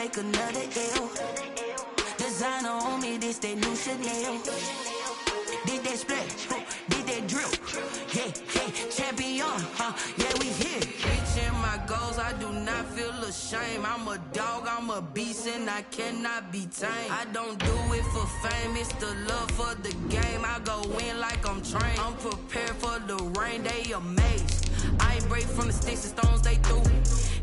take another L. Designer on me, this that new Chanel. Did that splash, did that drill. Yeah, champion, yeah, we here. Reaching my goals, I do not feel ashamed. I'm a dog, I'm a beast, and I cannot be tamed. I don't do it for fame, it's the love for the game. I go in like I'm trained. I'm prepared for the rain, they amazed. I ain't break from the sticks and stones they threw.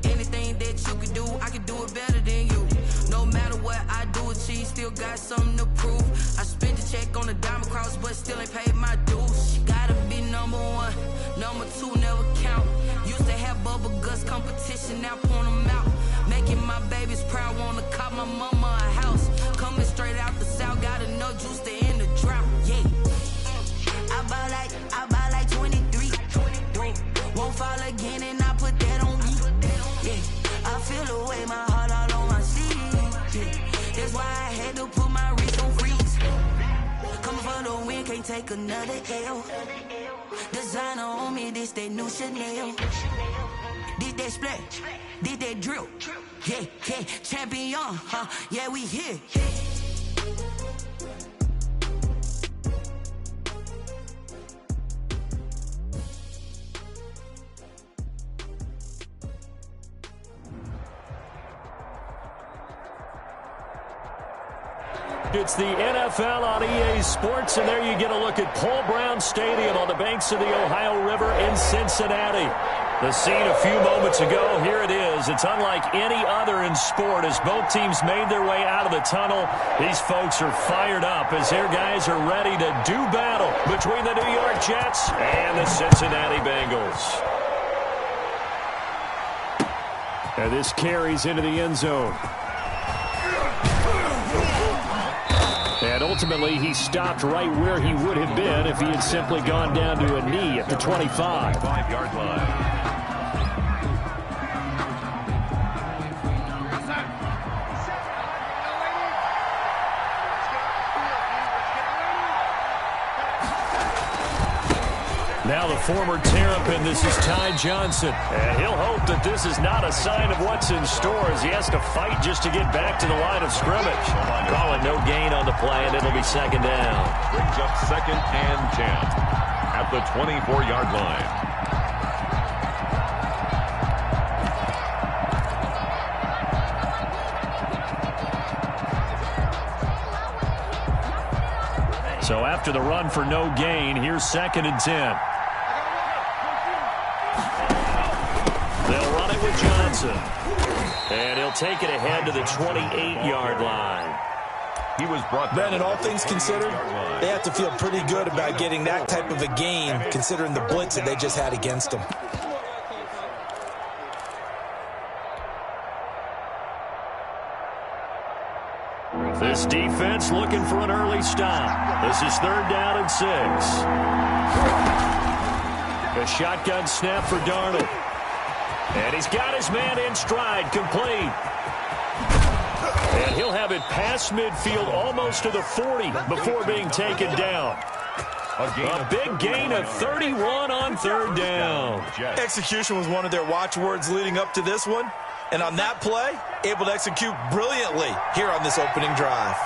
Anything that you can do, I can do it better than you. No matter what I do, achieve, still got something to prove. I spent the check on the diamond cross, but still ain't paid my dues. Gotta be number one, number two never count. Used to have bubble guts competition, now point them out. Making my babies proud, wanna cop my mama a house. Coming straight out the south, got enough juice to end the drought. Yeah, I buy like 23. Won't fall again, and I put that on me. Yeah, I feel the way, my heart all on my sleeve. Yeah, that's why I had to put my wrist on freeze. Coming for the win, can't take another L. Designer on me, this that new Chanel. Did that splash, did that drill. Yeah, champion, yeah, we here. It's the NFL on EA Sports, and there you get a look at Paul Brown Stadium on the banks of the Ohio River in Cincinnati. The scene a few moments ago, here it is. It's unlike any other in sport as both teams made their way out of the tunnel. These folks are fired up as their guys are ready to do battle between the New York Jets and the Cincinnati Bengals. And this carries into the end zone. And ultimately, he stopped right where he would have been if he had simply gone down to a knee at the 25. 5-yard line. Now the former Terrapin, this is Ty Johnson. And he'll hope that this is not a sign of what's in store as he has to fight just to get back to the line of scrimmage. Calling no gain on the play, and it'll be second down. Brings up 2nd and 10 at the 24-yard line. So after the run for no gain, here's 2nd and 10. They'll run it with Johnson. And he'll take it ahead to the 28-yard line. He was brought Ben, and all things considered, they have to feel pretty good about getting that type of a gain, considering the blitz that they just had against them. This defense looking for an early stop. This is 3rd down and 6. A shotgun snap for Darnold. And he's got his man in stride, complete. And he'll have it past midfield almost to the 40 before being taken down. A big gain of 31 on 3rd down. Execution was one of their watchwords leading up to this one. And on that play, able to execute brilliantly here on this opening drive.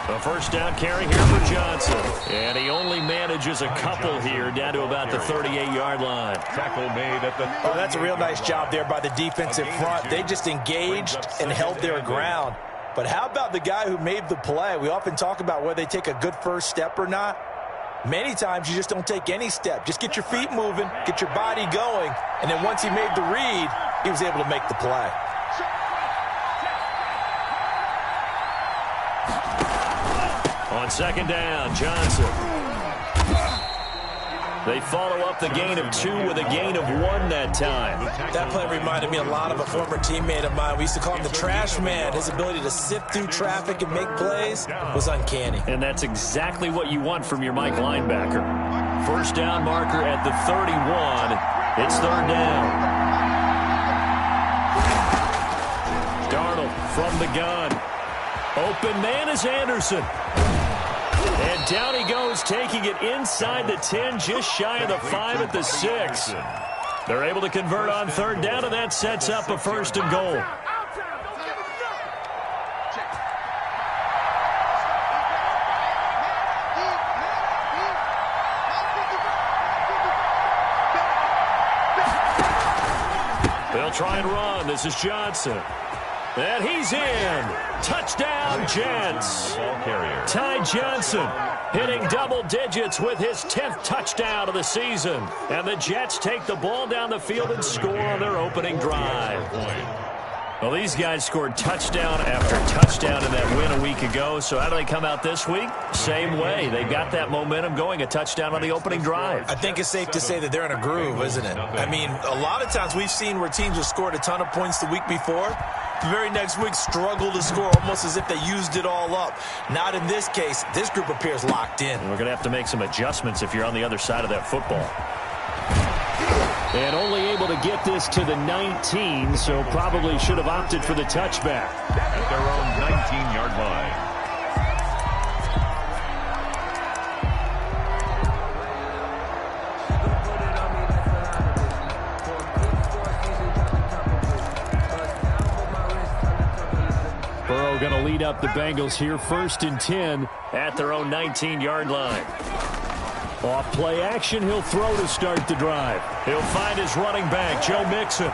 A 1st down carry here for Johnson. And he only manages a couple here down to about the 38-yard line. Tackle made at the... Oh, that's a real nice job there by the defensive front. They just engaged and held their ground. But how about the guy who made the play? We often talk about whether they take a good first step or not. Many times you just don't take any step. Just get your feet moving, get your body going, and then once he made the read, he was able to make the play. On 2nd down, Johnson. They follow up the gain of 2 with a gain of 1 that time. That play reminded me a lot of a former teammate of mine. We used to call him the trash man. His ability to sift through traffic and make plays was uncanny. And that's exactly what you want from your Mike linebacker. 1st down marker at the 31. It's 3rd down. Darnold from the gun. Open man is Anderson. And down he goes, taking it inside the 10, just shy of the 5 at the 6. They're able to convert on third down, and that sets up a 1st and goal. They'll try and run. This is Johnson. And he's in. Touchdown, Jets. Ty Johnson hitting double digits with his 10th touchdown of the season. And the Jets take the ball down the field and score on their opening drive. Well, these guys scored touchdown after touchdown in that win a week ago. So how do they come out this week? Same way. They got that momentum going, a touchdown on the opening drive. I think it's safe to say that they're in a groove, isn't it? I mean, a lot of times we've seen where teams have scored a ton of points the week before. The very next week struggle to score almost as if they used it all up. Not in this case. This group appears locked in. We're going to have to make some adjustments if you're on the other side of that football. And only able to get this to the 19, so probably should have opted for the touchback. At their own 19-yard line. Burrow going to lead up the Bengals here, 1st and 10 at their own 19-yard line. Off play action, he'll throw to start the drive. He'll find his running back, Joe Mixon.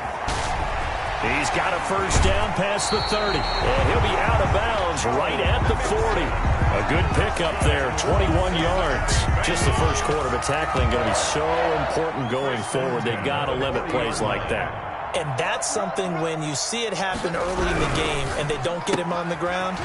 He's got a 1st down past the 30. And he'll be out of bounds right at the 40. A good pickup there, 21 yards. Just the first quarter, but tackling going to be so important going forward. They've got to limit plays like that. And that's something when you see it happen early in the game and they don't get him on the ground,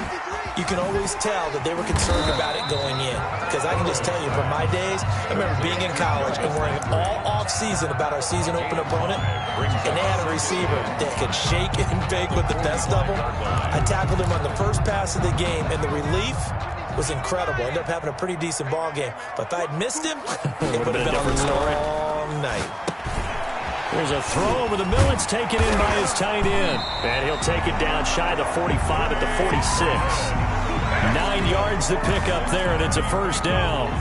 you can always tell that they were concerned about it going in. Because I can just tell you, from my days, I remember being in college and worrying all off-season about our season-open opponent, and they had a receiver that could shake and bake with the best of them. I tackled him on the first pass of the game, and the relief was incredible. Ended up having a pretty decent ball game. But if I'd missed him, it would have been a long night. There's a throw over the middle. It's taken in by his tight end. And he'll take it down shy of the 45 at the 46. 9 yards to pick up there, and it's a 1st down.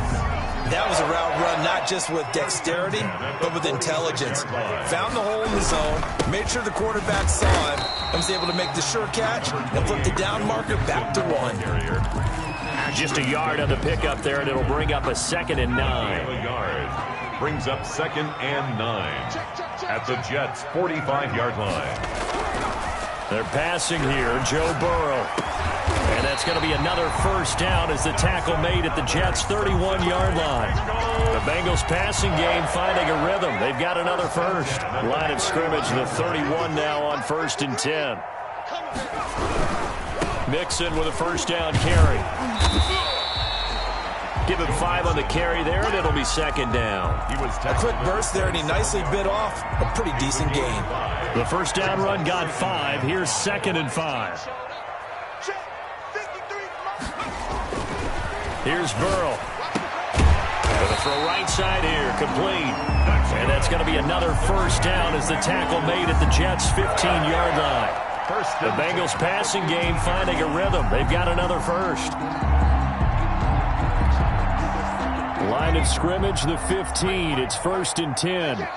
That was a route run not just with dexterity, but with intelligence. Found the hole in the zone, made sure the quarterback saw him, and was able to make the sure catch and flip the down marker back to 1. Just a yard on the pickup there, and it'll bring up a 2nd and 9. Brings up 2nd and 9 at the Jets' 45-yard line. They're passing here, Joe Burrow. And that's going to be another 1st down as the tackle made at the Jets' 31-yard line. The Bengals passing game finding a rhythm. They've got another 1st. Line of scrimmage, the 31 now on 1st and 10. Mixon with a 1st down carry. Give him 5 on the carry there, and it'll be 2nd down. A quick burst there, and he nicely bit off a pretty decent gain. The 1st down run got 5. Here's 2nd and 5. Here's Burrow. With a throw right side here, complete. And that's going to be another 1st down as the tackle made at the Jets' 15-yard line. The Bengals passing game finding a rhythm. They've got another 1st. Line of scrimmage, the 15. It's 1st and 10.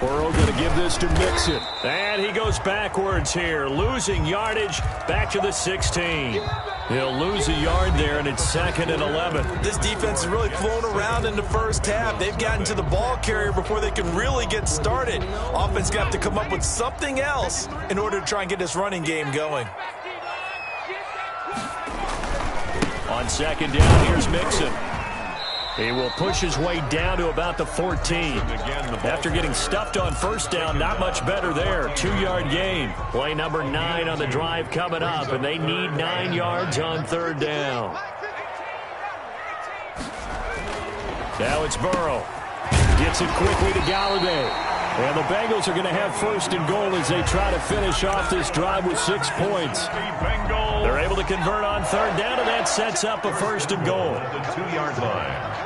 Burrow going to give this to Mixon. And he goes backwards here, losing yardage back to the 16. He'll lose a yard there, and it's 2nd and 11. This defense has really flown around in the first half. They've gotten to the ball carrier before they can really get started. Offense got to come up with something else in order to try and get this running game going. On 2nd down, here's Mixon. He will push his way down to about the 14. After getting stuffed on 1st down, not much better there. 2-yard gain. Play number 9 on the drive coming up, and they need 9 yards on 3rd down. Now it's Burrow. Gets it quickly to Galladay. And the Bengals are going to have 1st and goal as they try to finish off this drive with 6 points. They're able to convert on 3rd down, and that sets up a 1st and goal. The 2-yard line.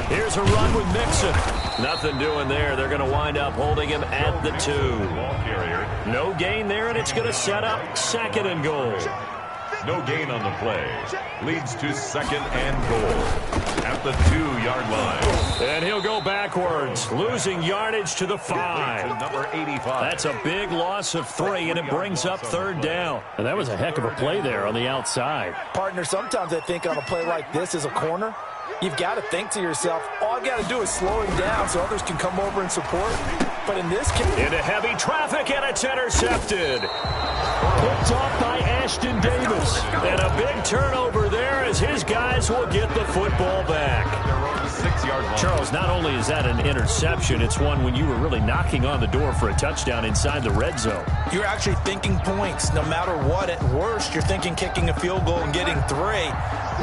Here's tries a run with Mixon. Nothing doing there. They're going to wind up holding him at the 2. No gain there, and it's going to set up 2nd and goal. No gain on the play. Leads to 2nd and goal at the 2-yard line. And he'll go backwards, losing yardage to the 5. Number 85. That's a big loss of 3, and it brings up 3rd down. And that was a heck of a play there on the outside. Partner, sometimes I think on a play like this as a corner, you've got to think to yourself, all I've got to do is slow him down so others can come over and support. But in this case... Into heavy traffic, and it's intercepted. Picked off by Ashton Davis. And a big turnover there as his guys will get the football back. 6-yard line. Charles, not only is that an interception, it's one when you were really knocking on the door for a touchdown inside the red zone. You're actually thinking points. No matter what, at worst, you're thinking kicking a field goal and getting 3.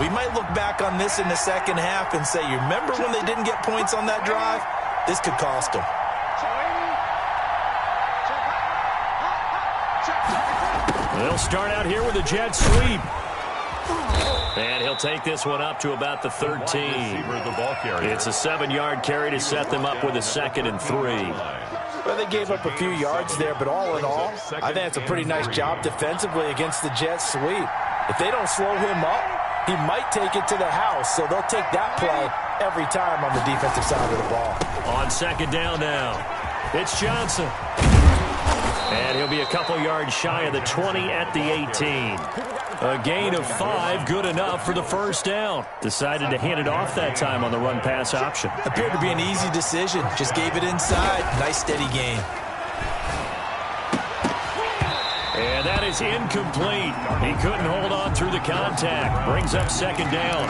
We might look back on this in the second half and say, you remember when they didn't get points on that drive? This could cost them. They'll start out here with a jet sweep. And he'll take this one up to about the 13. It's a 7-yard carry to set them up with a 2nd and 3. Well, they gave up a few yards there, but all in all, I think it's a pretty nice job defensively against the jet sweep. If they don't slow him up, he might take it to the house, so they'll take that play every time on the defensive side of the ball. On 2nd down now, it's Johnson. And he'll be a couple yards shy of the 20 at the 18. A gain of 5, good enough for the 1st down. Decided to hand it off that time on the run-pass option. Appeared to be an easy decision. Just gave it inside. Nice, steady gain. And that is incomplete. He couldn't hold on through the contact. Brings up 2nd down.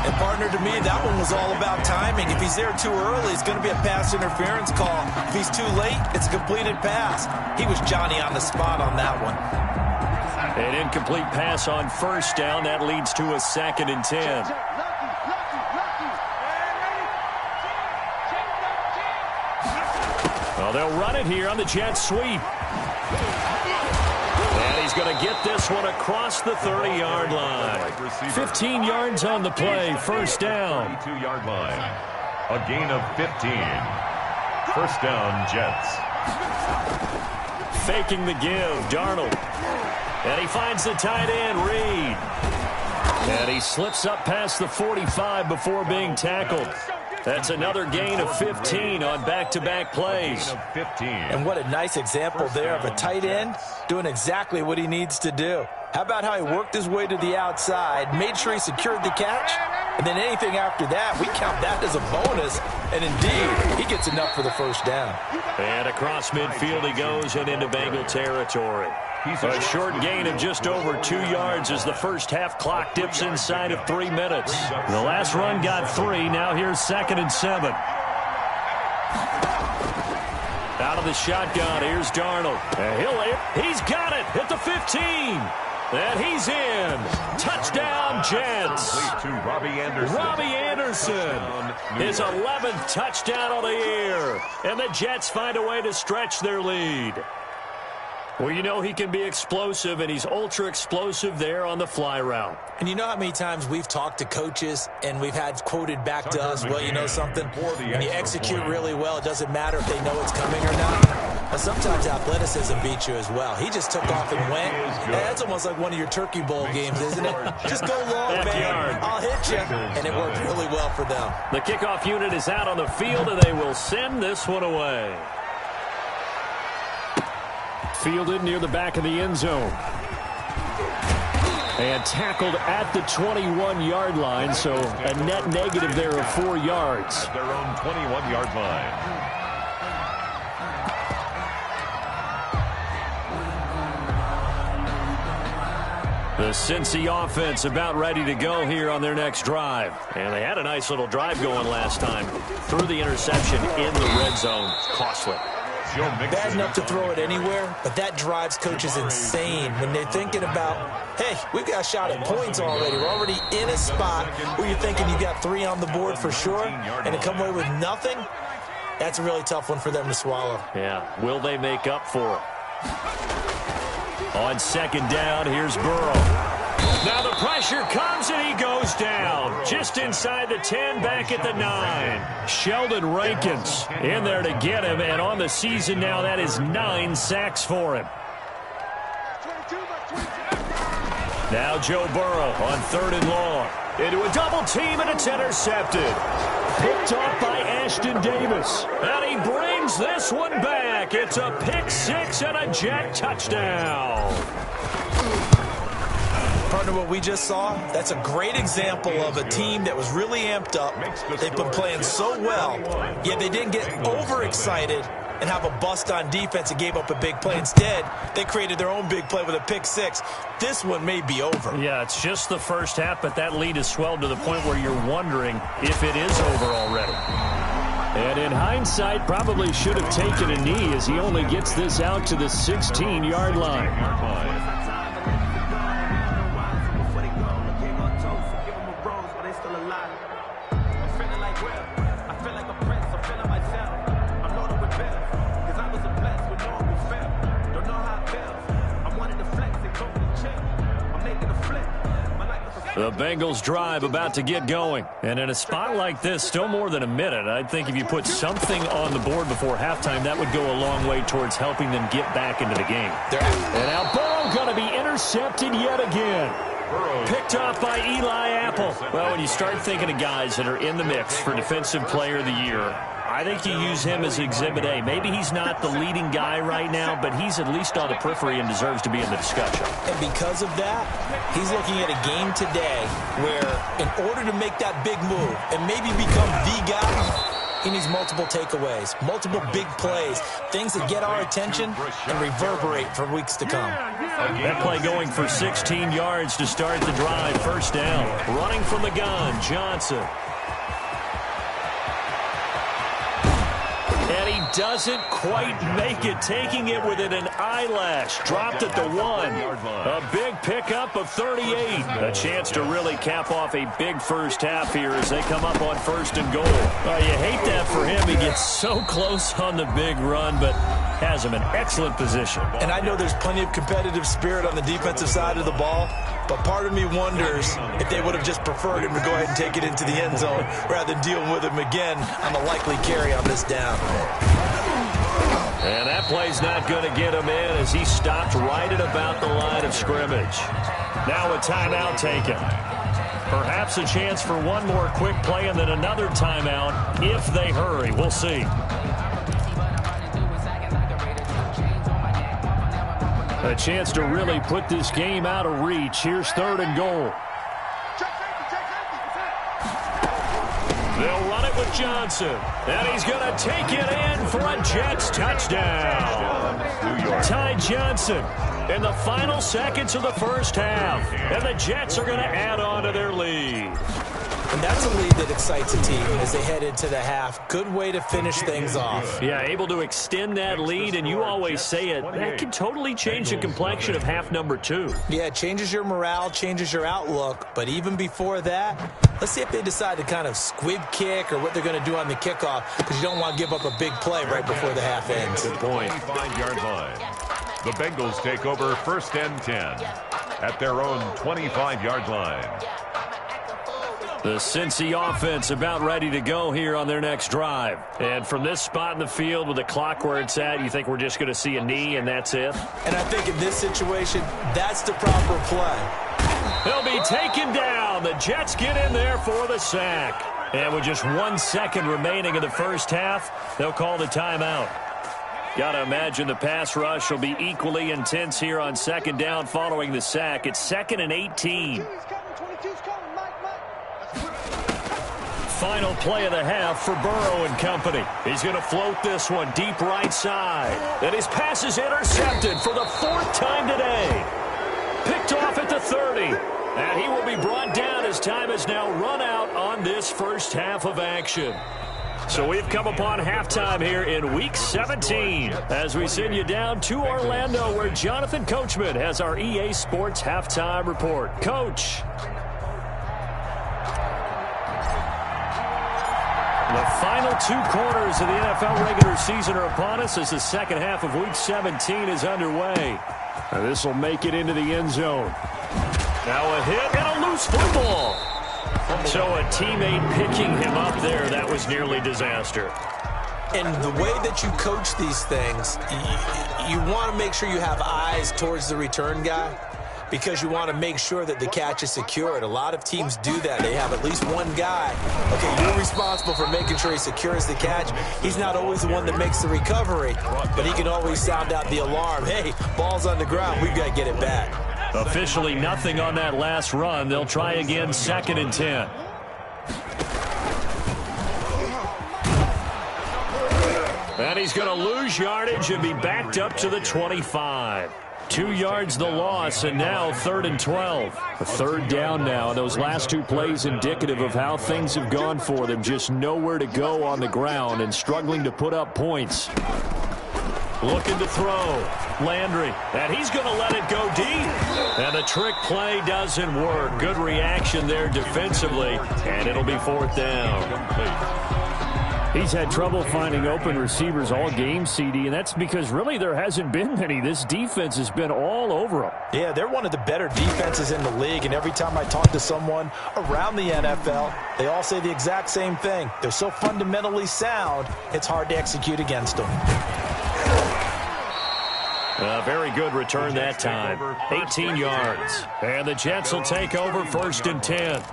And, partner, to me, that one was all about timing. If he's there too early, it's going to be a pass interference call. If he's too late, it's a completed pass. He was Johnny on the spot on that one. An incomplete pass on 1st down. That leads to a 2nd and 10. Well, they'll run it here on the jet sweep. And he's going to get this one across the 30-yard line. 15 yards on the play, 1st down. 22-yard line. A gain of 15. 1st down, Jets. Faking the give, Darnold. And he finds the tight end, Reed. And he slips up past the 45 before being tackled. That's another gain of 15 on back-to-back plays. And what a nice example there of a tight end doing exactly what he needs to do. How about how he worked his way to the outside, made sure he secured the catch, and then anything after that, we count that as a bonus. And indeed, he gets enough for the 1st down. And across midfield he goes and into Bengal territory. A short gain of just over 2 yards as the first half clock dips inside of 3 minutes. The last run got 3. Now here's 2nd and 7. Out of the shotgun, here's Darnold. And he's got it at the 15. And he's in. Touchdown, Jets. To Robbie Anderson. Robbie Anderson. His 11th touchdown of the year. And the Jets find a way to stretch their lead. Well, you know he can be explosive, and he's ultra-explosive there on the fly route. And you know how many times we've talked to coaches and we've had quoted back to us, well, you know something? When you execute really well, it doesn't matter if they know it's coming or not. But sometimes athleticism beats you as well. He just took off and went. That's almost like one of your Turkey Bowl games, isn't it? Just go long, man. I'll hit you. And it worked really well for them. The kickoff unit is out on the field, and they will send this one away. Fielded near the back of the end zone. And tackled at the 21-yard line, so a net negative there of 4 yards. At their own 21-yard line. The Cincy offense about ready to go here on their next drive. And they had a nice little drive going last time. Threw the interception in the red zone. Costly. Bad enough to throw it anywhere, but that drives coaches insane when they're thinking about, hey, we've got a shot at points already. We're already in a spot where you're thinking you got 3 on the board for sure, and to come away with nothing, that's a really tough one for them to swallow. Yeah, will they make up for it? On 2nd down, here's Burrow. Now the pressure comes, and he goes down. Just inside the 10, back at the 9. Sheldon Rankins in there to get him, and on the season now, that is 9 sacks for him. Now Joe Burrow on 3rd and long. Into a double team, and it's intercepted. Picked off by Ashton Davis. And he brings this one back. It's a pick 6 and a Jet touchdown. Partner, what we just saw, that's a great example of a team that was really amped up. They've been playing so well, yet they didn't get overexcited and have a bust on defense and gave up a big play. Instead, they created their own big play with a pick 6. This one may be over. Yeah, it's just the first half, but that lead has swelled to the point where you're wondering if it is over already. And in hindsight, probably should have taken a knee as he only gets this out to the 16-yard line. The Bengals drive about to get going. And in a spot like this, still more than a minute, I think if you put something on the board before halftime, that would go a long way towards helping them get back into the game. And now Burrow going to be intercepted yet again. Picked off by Eli Apple. Well, when you start thinking of guys that are in the mix for Defensive Player of the Year, I think you use him as Exhibit A. Maybe he's not the leading guy right now, but he's at least on the periphery and deserves to be in the discussion. And because of that, he's looking at a game today where in order to make that big move and maybe become the guy, he needs multiple takeaways, multiple big plays, things that get our attention and reverberate for weeks to come. That play going for 16 yards to start the drive. First down. Running from the gun, Johnson. And he doesn't quite make it, taking it within an eyelash. Dropped at the 1. A big pickup of 38. A chance to really cap off a big first half here as they come up on 1st and goal. You hate that for him. He gets so close on the big run, but has him in excellent position. And I know there's plenty of competitive spirit on the defensive side of the ball, but part of me wonders if they would have just preferred him to go ahead and take it into the end zone rather than dealing with him again on the likely carry on this down. And that play's not going to get him in as he stopped right at about the line of scrimmage. Now a timeout taken. Perhaps a chance for one more quick play and then another timeout if they hurry. We'll see. A chance to really put this game out of reach. Here's 3rd and goal. They'll run it with Johnson. And he's going to take it in for a Jets touchdown. Ty Johnson in the final seconds of the first half. And the Jets are going to add on to their lead. And that's a lead that excites a team as they head into the half. Good way to finish things off. Yeah, able to extend that lead, and you always say it, that can totally change the complexion of half number 2. Yeah, it changes your morale, changes your outlook. But even before that, let's see if they decide to kind of squib kick or what they're going to do on the kickoff, because you don't want to give up a big play right before the half ends. Good point. 25-yard line. The Bengals take over 1st and 10 at their own 25-yard line. The Cincy offense about ready to go here on their next drive. And from this spot in the field with the clock where it's at, you think we're just going to see a knee and that's it? And I think in this situation, that's the proper play. He'll be taken down. The Jets get in there for the sack. And with just 1 second remaining in the first half, they'll call the timeout. Got to imagine the pass rush will be equally intense here on 2nd down following the sack. It's 2nd and 18. Final play of the half for Burrow and company. He's going to float this one deep right side. And his pass is intercepted for the 4th time today. Picked off at the 30. And he will be brought down as time has now run out on this first half of action. So we've come upon halftime here in Week 17 as we send you down to Orlando where Jonathan Coachman has our EA Sports Halftime Report. Coach. The final 2 quarters of the NFL regular season are upon us as the second half of Week 17 is underway. This will make it into the end zone. Now a hit and a loose football. So a teammate picking him up there, that was nearly disaster. And the way that you coach these things, you want to make sure you have eyes towards the return guy because you want to make sure that the catch is secured. A lot of teams do that. They have at least one guy. Okay, you're responsible for making sure he secures the catch. He's not always the one that makes the recovery, but he can always sound out the alarm. Hey, ball's on the ground. We've got to get it back. Officially nothing on that last run. They'll try again, 2nd and 10. And he's going to lose yardage and be backed up to the 25. 2 yards the loss, and now 3rd and 12. A 3rd down now. Those last 2 plays indicative of how things have gone for them. Just nowhere to go on the ground and struggling to put up points. Looking to throw. Landry. And he's going to let it go deep. And the trick play doesn't work. Good reaction there defensively. And it'll be 4th down. He's had trouble finding open receivers all game, CD, and that's because really there hasn't been many. This defense has been all over them. Yeah, they're one of the better defenses in the league, and every time I talk to someone around the NFL, they all say the exact same thing. They're so fundamentally sound, it's hard to execute against them. A very good return that time. 18 yards. And the Jets will take over 1st and 10.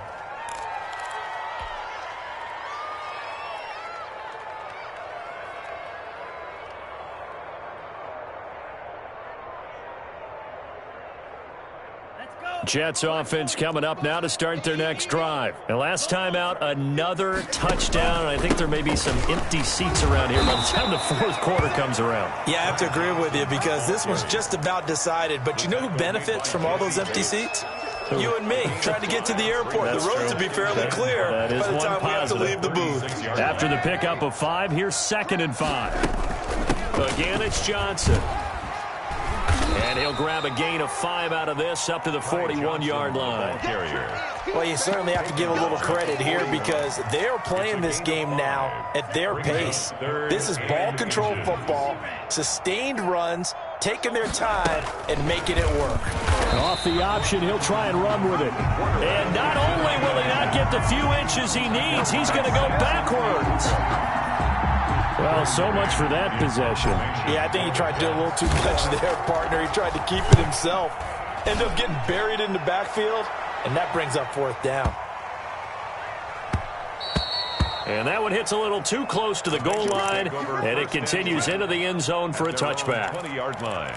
Jets offense coming up now to start their next drive. And last time out, another touchdown. I think there may be some empty seats around here by the time the 4th quarter comes around. Yeah, I have to agree with you because this one's just about decided. But you know who benefits from all those empty seats? You and me, trying to get to the airport. The roads will be fairly clear by the time we have to leave the booth. After the pickup of 5, here's 2nd and 5. Again, it's Johnson. And he'll grab a gain of 5 out of this up to the 41-yard line. Well, you certainly have to give a little credit here because they're playing this game now at their pace. This is ball control football, sustained runs, taking their time and making it work. Off the option, he'll try and run with it. And not only will he not get the few inches he needs, he's going to go backwards. Well, so much for that possession. Yeah, I think he tried to do a little too much there, partner. He tried to keep it himself. Ended up getting buried in the backfield, and that brings up 4th down. And that one hits a little too close to the goal line, and it continues into the end zone for a touchback. 20-yard line.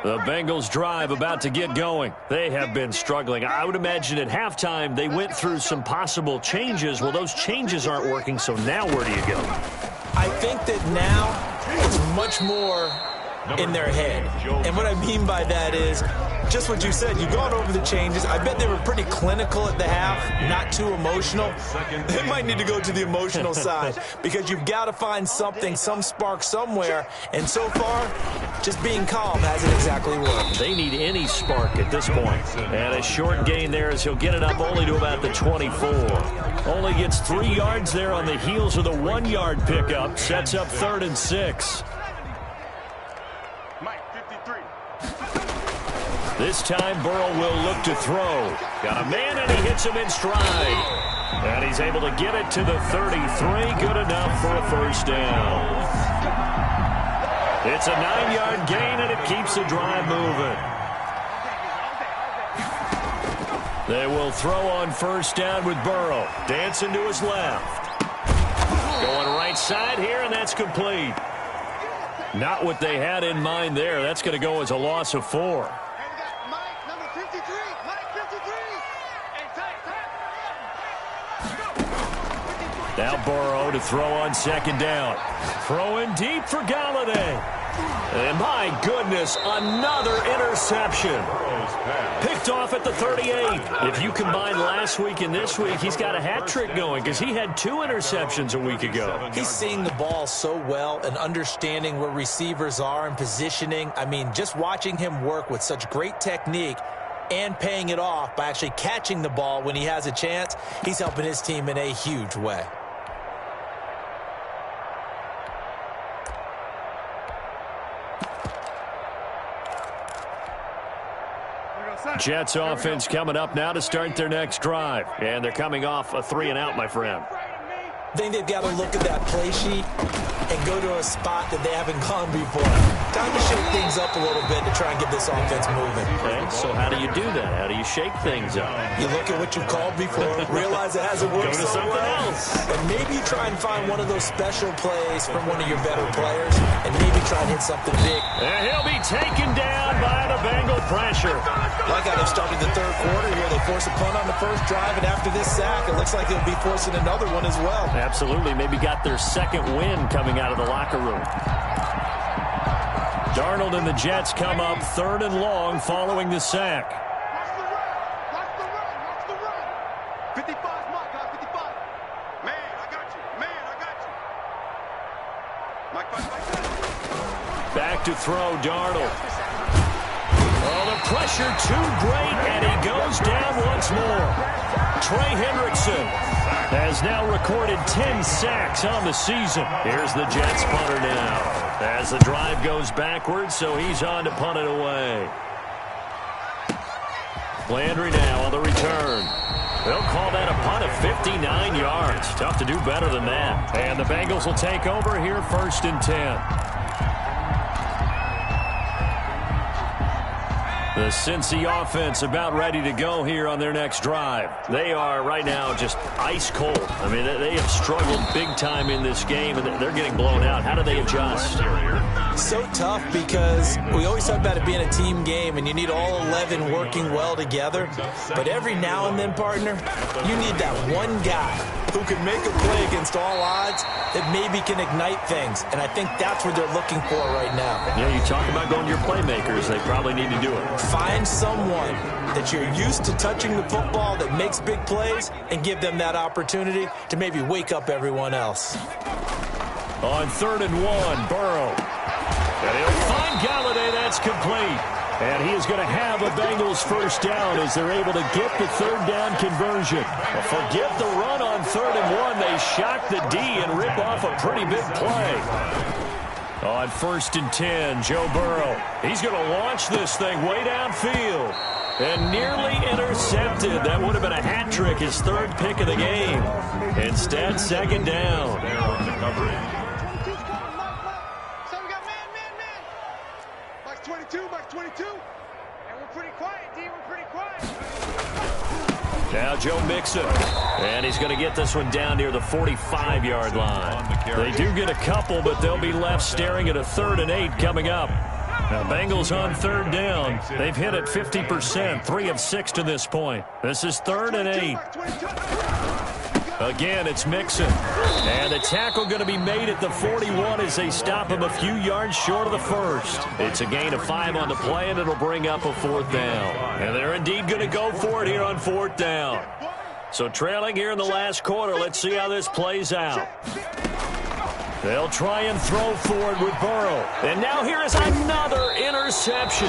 The Bengals drive about to get going. They have been struggling. I would imagine at halftime they went through some possible changes. Well, those changes aren't working, so now where do you go? I think that now it's much more in their head. And what I mean by that is just what you said. You've gone over the changes. I bet they were pretty clinical at the half, not too emotional. They might need to go to the emotional side because you've got to find something, some spark somewhere. And so far, just being calm hasn't exactly worked. They need any spark at this point. And a short gain there as he'll get it up only to about the 24. Only gets 3 yards there on the heels of the 1-yard pickup. Sets up 3rd and 6. This time, Burrow will look to throw. Got a man, and he hits him in stride. And he's able to get it to the 33. Good enough for a 1st down. It's a 9-yard gain, and it keeps the drive moving. They will throw on 1st down with Burrow. Dancing to his left. Going right side here, and that's complete. Not what they had in mind there. That's going to go as a loss of 4. Now Burrow to throw on 2nd down. Throwing deep for Galladay. And my goodness, another interception. Picked off at the 38. If you combine last week and this week, he's got a hat trick going because he had 2 interceptions a week ago. He's seeing the ball so well and understanding where receivers are and positioning. I mean, just watching him work with such great technique and paying it off by actually catching the ball when he has a chance, he's helping his team in a huge way. Jets offense coming up now to start their next drive. And they're coming off a 3-and-out, my friend. I think they've got to look at that play sheet and go to a spot that they haven't gone before. Time to shake things up a little bit to try and get this offense moving. Okay, so how do you do that? How do you shake things up? You look at what you called before, realize it hasn't worked so well, and maybe you try and find one of those special plays from one of your better players, and maybe try and hit something big. And he'll be taken down by the Bengal pressure. Like how they've started the third quarter here. They force a punt on the first drive, and after this sack, it looks like they'll be forcing another one as well. Absolutely. Maybe got their second win coming out of the locker room. Darnold and the Jets come up 3rd and long following the sack. Watch the run. 55 mark, guys, 55. Man, I got you. Mike. Back to throw, Darnold. Oh, the pressure too great, and he goes down once more. Trey Hendrickson has now recorded 10 sacks on the season. Here's the Jets punter now. As the drive goes backwards, so he's on to punt it away. Landry now on the return. They'll call that a punt of 59 yards. Tough to do better than that. And the Bengals will take over here 1st and 10. The Cincy offense about ready to go here on their next drive. They are right now just ice cold. I mean, they have struggled big time in this game, and they're getting blown out. How do they adjust? So tough because we always talk about it being a team game, and you need all 11 working well together. But every now and then, partner, you need that one guy who can make a play against all odds that maybe can ignite things. And I think that's what they're looking for right now. Yeah, you talk about going to your playmakers. They probably need to do it. Find someone that you're used to touching the football that makes big plays and give them that opportunity to maybe wake up everyone else. On 3rd and 1, Burrow. And he'll find Galladay. That's complete. And he is going to have a Bengals first down as they're able to get the 3rd down conversion. Well, forget the run on 3rd and 1. They shock the D and rip off a pretty big play. On 1st and 10, Joe Burrow. He's going to launch this thing way downfield. And nearly intercepted. That would have been a hat trick, his 3rd pick of the game. Instead, 2nd down. So we got man. Mike's 22. And we're pretty quiet, D. We're pretty quiet. Now Joe Mixon. And he's going to get this one down near the 45-yard line. They do get a couple, but they'll be left staring at a 3rd and 8 coming up. Now, Bengals on 3rd down. They've hit it 50%, 3 of 6 to this point. This is 3rd and 8. Again, it's Mixon. And the tackle going to be made at the 41 as they stop him a few yards short of the first. It's a gain of 5 on the play, and it'll bring up a 4th down. And they're indeed going to go for it here on 4th down. So trailing here in the last quarter, let's see how this plays out. They'll try and throw forward with Burrow. And now here is another interception.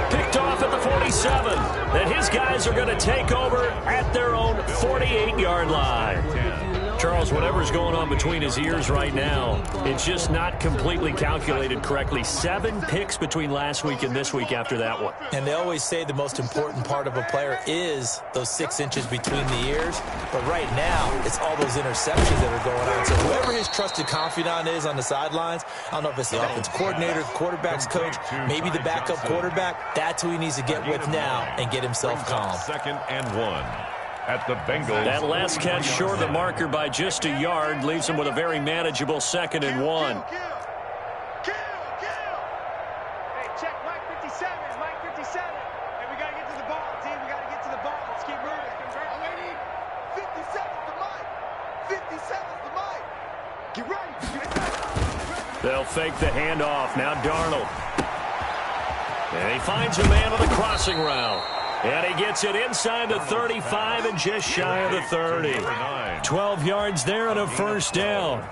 Picked off at the 47. And his guys are going to take over at their own 48-yard line. Charles, whatever's going on between his ears right now, it's just not completely calculated correctly. 7 picks between last week and this week after that one. And they always say the most important part of a player is those 6 inches between the ears. But right now, it's all those interceptions that are going on. So whoever his trusted confidant is on the sidelines, I don't know if it's the offense coordinator, the quarterback's coach, maybe the backup quarterback, that's who he needs to get with now and get himself calm. 2nd and 1. At the Bengals. That last catch short of the marker by just a yard leaves him with a very manageable 2nd and 1. Kill. Hey, check Mike 57. Mike 57. Hey, we got to get to the ball, team. We got to get to the ball. Let's keep moving. 50 seconds to Mike. 50 seconds to Mike. Get ready. They'll fake the handoff. Now Darnold. And he finds a man on the crossing route. And he gets it inside the 35 and just shy of the 30. 12 yards there and a first down.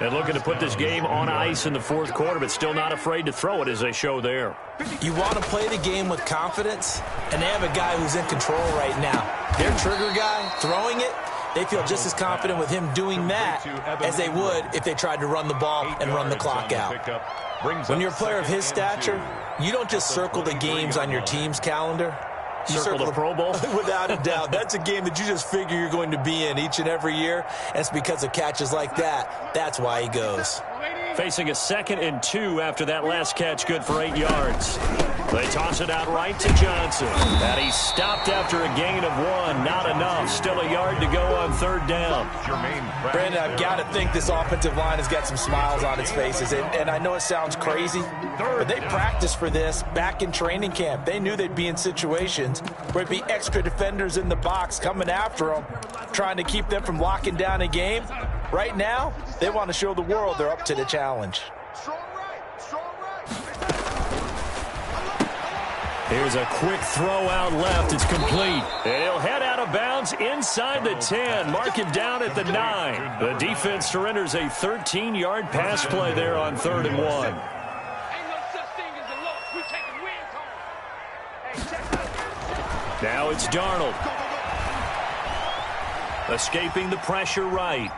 And looking to put this game on ice in the 4th quarter, but still not afraid to throw it as they show there. You want to play the game with confidence, and they have a guy who's in control right now. Their trigger guy, throwing it, they feel just as confident with him doing that as they would if they tried to run the ball and run the clock out. When you're a player of his stature, You don't just circle the games on your team's calendar. You circle the Pro Bowl? Without a doubt. That's a game that you just figure you're going to be in each and every year. And it's because of catches like that. That's why he goes. Facing a 2nd and 2 after that last catch, good for 8 yards. They toss it out right to Johnson. And he stopped after a gain of 1. Not enough. Still a yard to go on 3rd down. Brandon, I've got to think this offensive line has got some smiles on its faces. And I know it sounds crazy, but they practiced for this back in training camp. They knew they'd be in situations where it'd be extra defenders in the box coming after them, trying to keep them from locking down a game. Right now, they want to show the world they're up to the challenge. Here's a quick throw out left. It's complete. And he'll head out of bounds inside the 10. Mark him down at the 9. The defense surrenders a 13-yard pass play there on 3rd and 1. Ain't no such thing as a loss. We taking wins home. Now it's Darnold. Escaping the pressure right.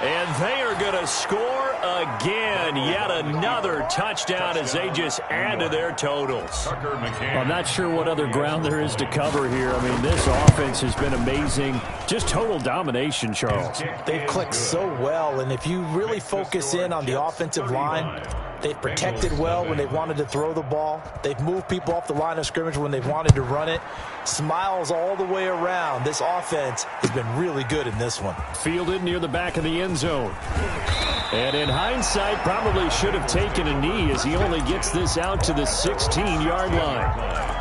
And they are going to score again. Yet another touchdown as they just add to their totals. I'm not sure what other ground there is to cover here. I mean, this offense has been amazing. Just total domination, Charles. They've clicked so well, and if you really focus in on the offensive line, they've protected well when they wanted to throw the ball. They've moved people off the line of scrimmage when they've wanted to run it. Smiles all the way around. This offense has been really good in this one. Fielded near the back of the end zone. And in hindsight, probably should have taken a knee as he only gets this out to the 16-yard line.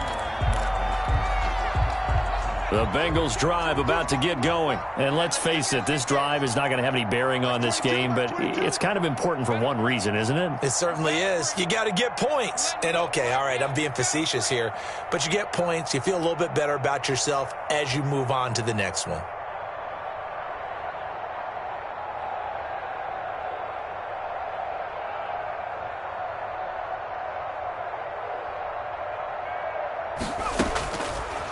The Bengals drive about to get going. And let's face it, this drive is not going to have any bearing on this game, but it's kind of important for one reason, isn't it? It certainly is. You got to get points. And okay, all right, I'm being facetious here, but you get points, you feel a little bit better about yourself as you move on to the next one.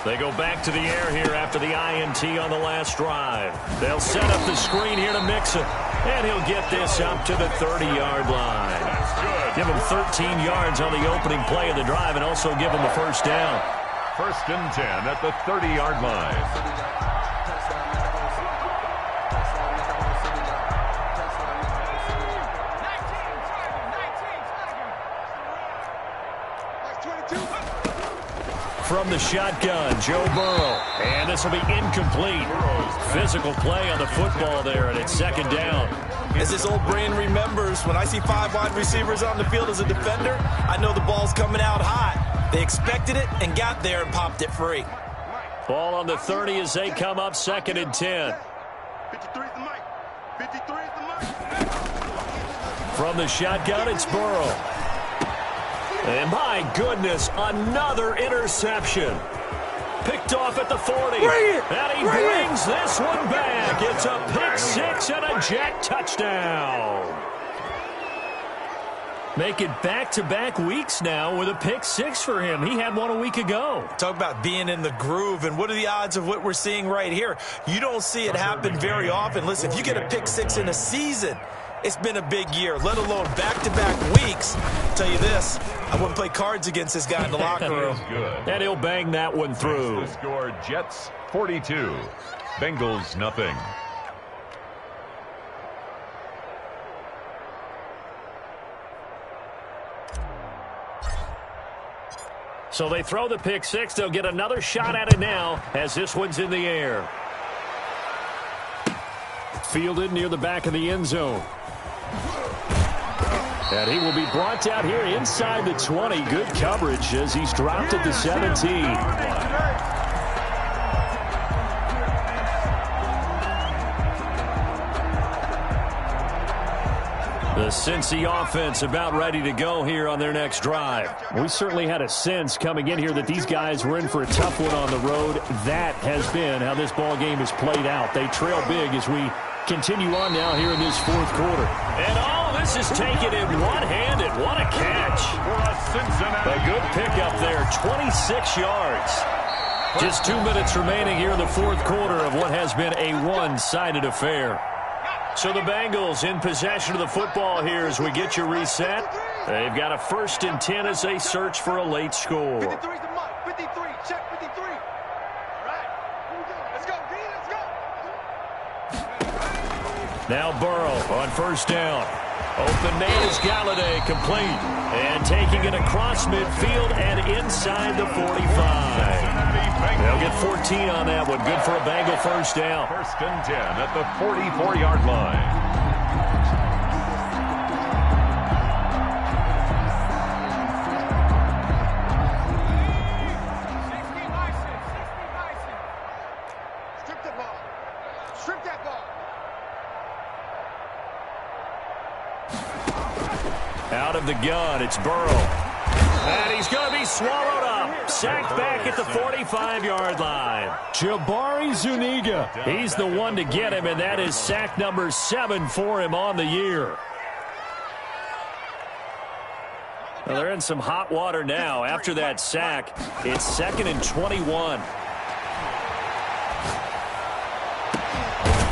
They go back to the air here after the INT on the last drive. They'll set up the screen here to Mixon. And he'll get this up to the 30-yard line. Give him 13 yards on the opening play of the drive and also give him the first down. 1st and 10 at the 30-yard line. From the shotgun, Joe Burrow. And this will be incomplete. Physical play on the football there, and it's 2nd down. As this old brain remembers, when I see 5 wide receivers on the field as a defender, I know the ball's coming out hot. They expected it and got there and popped it free. Ball on the 30 as they come up 2nd and 10. 53 is the mic. 53 is the mic. From the shotgun, it's Burrow. And my goodness, another interception. Picked off at the 40. And he brings this one back. It's a pick 6 and a jet touchdown. Make it back-to-back weeks now with a pick 6 for him. He had one a week ago. Talk about being in the groove, and what are the odds of what we're seeing right here? You don't see it happen very often. Listen, if you get a pick 6 in a season, it's been a big year, let alone back-to-back weeks. I'll tell you this, I wouldn't play cards against this guy in the locker room. And he'll bang that one through. The score, Jets 42, Bengals nothing. So they throw the pick 6. They'll get another shot at it now as this one's in the air. Fielded near the back of the end zone. And he will be brought down here inside the 20. Good coverage as he's dropped at the 17. The Cincy offense about ready to go here on their next drive. We certainly had a sense coming in here that these guys were in for a tough one on the road. That has been how this ball game has played out. They trail big as we continue on now here in this 4th quarter. And all this is taken in one-handed. What a catch. A good pickup there, 26 yards. Just 2 minutes remaining here in the 4th quarter of what has been a one-sided affair. So the Bengals in possession of the football here as we get you reset. They've got a 1st and 10 as they search for a late score. 53's the mark. 53. Check 53. All right. Let's go, D. Let's go. Now Burrow on 1st down. Open man is Galladay, complete. And taking it across midfield and inside the 45. They'll get 14 on that one. Good for a Bengal 1st down. 1st and 10 at the 44-yard line. Out of the gun, it's Burrow. And he's going to be swallowed up. Sacked back at the 45-yard line. Jabari Zuniga. He's the one to get him, and that is sack number 7 for him on the year. Well, they're in some hot water now. After that sack, it's 2nd and 21.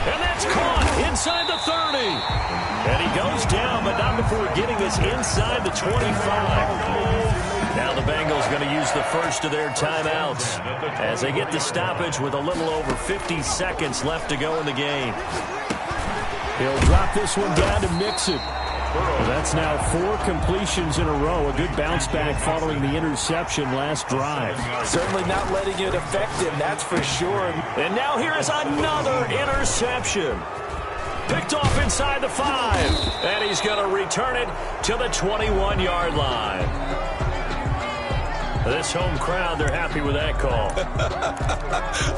And that's caught inside the 30. And he goes down, but not before getting us inside the 25. Now the Bengals going to use the first of their timeouts as they get the stoppage with a little over 50 seconds left to go in the game. He'll drop this one down to Mixon. That's now 4 completions in a row. A good bounce back following the interception last drive. Certainly not letting it affect him, that's for sure. And now here is another interception. Picked off inside the 5. And he's going to return it to the 21-yard line. This home crowd, they're happy with that call.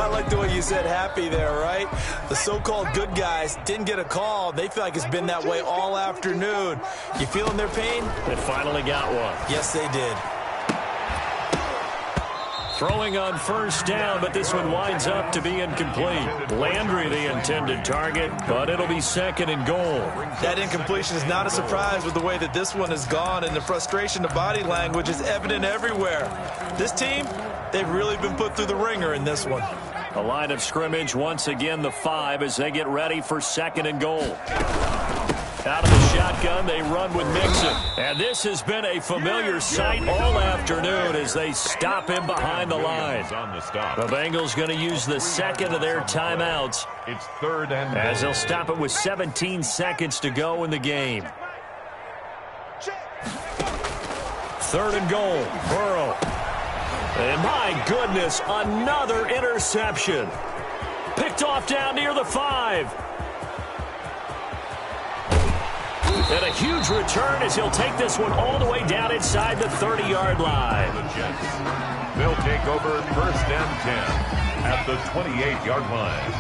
I like the way you said happy there, right? The so-called good guys didn't get a call. They feel like it's been that way all afternoon. You feeling their pain? They finally got one. Yes, they did. Throwing on 1st down, but this one winds up to be incomplete. Landry the intended target, but it'll be 2nd and goal. That incompletion is not a surprise with the way that this one has gone, and the frustration, the body language is evident everywhere. This team, they've really been put through the ringer in this one. A line of scrimmage, once again the 5 as they get ready for 2nd and goal. Out of the shotgun, they run with Mixon. And this has been a familiar sight all afternoon as they stop him behind the line. The Bengals going to use the 2nd of their timeouts. It's 3rd and goal. As they'll stop it with 17 seconds to go in the game. 3rd and goal, Burrow. And my goodness, another interception. Picked off down near the 5. And a huge return as he'll take this one all the way down inside the 30-yard line. The Jets. They'll take over 1st and 10 at the 28-yard line.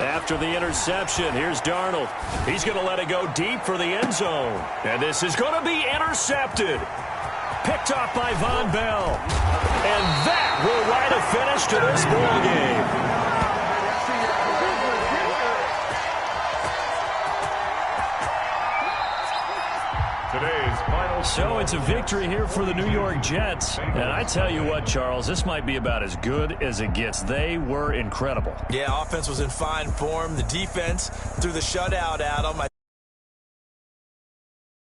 After the interception, here's Darnold. He's going to let it go deep for the end zone. And this is going to be intercepted. Picked off by Von Bell. And that will write a finish to this ball game. Today's final. So it's a victory here for the New York Jets. And I tell you what, Charles, this might be about as good as it gets. They were incredible. Yeah, offense was in fine form. The defense threw the shutout at them.